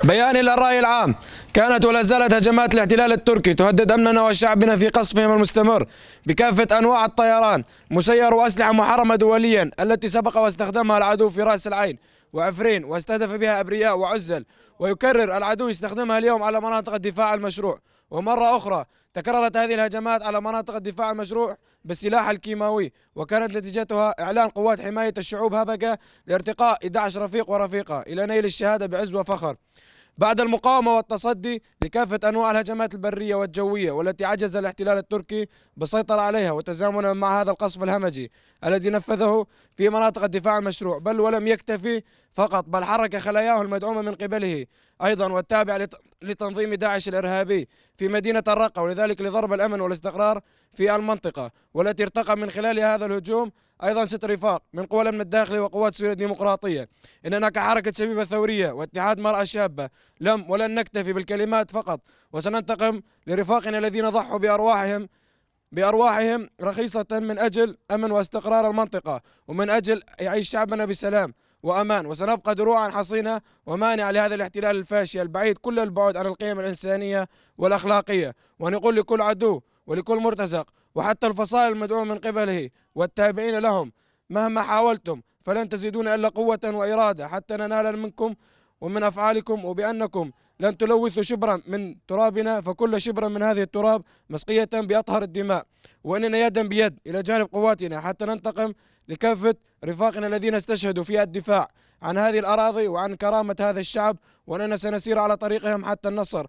بيان للرأي العام. كانت ولا زالت هجمات الاحتلال التركي تهدد أمننا وشعبنا في قصفهم المستمر بكافة أنواع الطيران مسير وأسلحة محرمة دوليا التي سبق واستخدمها العدو في رأس العين وعفرين واستهدف بها أبرياء وعزل، ويكرر العدو يستخدمها اليوم على مناطق الدفاع المشروع. ومرة أخرى تكررت هذه الهجمات على مناطق الدفاع المشروع بالسلاح الكيماوي، وكانت نتيجتها إعلان قوات حماية الشعوب هبكة لارتقاء 11 رفيق ورفيقة إلى نيل الشهادة بعز وفخر بعد المقاومة والتصدي لكافة أنواع الهجمات البرية والجوية والتي عجز الاحتلال التركي بالسيطرة عليها، وتزامنا مع هذا القصف الهمجي الذي نفذه في مناطق الدفاع المشروع. بل ولم يكتفي فقط، بل حرك خلاياه المدعومة من قبله أيضا والتابعة لتنظيم داعش الإرهابي في مدينة الرقة، ولذلك لضرب الأمن والاستقرار في المنطقة، والتي ارتقى من خلال هذا الهجوم أيضا 6 رفاق من قوى الأمن الداخلي وقوات سوريا الديمقراطية. إننا كحركة شبيبة ثورية واتحاد مرأة شابة ولن نكتفي بالكلمات فقط، وسننتقم لرفاقنا الذين ضحوا بأرواحهم رخيصة من أجل أمن واستقرار المنطقة ومن أجل يعيش شعبنا بسلام وأمان. وسنبقى دروعا حصينة ومانعة لهذا الاحتلال الفاشي البعيد كل البعد عن القيم الإنسانية والأخلاقية. ونقول لكل عدو ولكل مرتزق وحتى الفصائل المدعومة من قبله والتابعين لهم: مهما حاولتم فلن تزيدون إلا قوة وإرادة حتى ننال منكم ومن أفعالكم، وبأنكم لن تلوثوا شبرا من ترابنا، فكل شبرا من هذه التراب مسقية بأطهر الدماء. وإننا يدا بيد إلى جانب قواتنا حتى ننتقم لكافة رفاقنا الذين استشهدوا في الدفاع عن هذه الأراضي وعن كرامة هذا الشعب، وأننا سنسير على طريقهم حتى النصر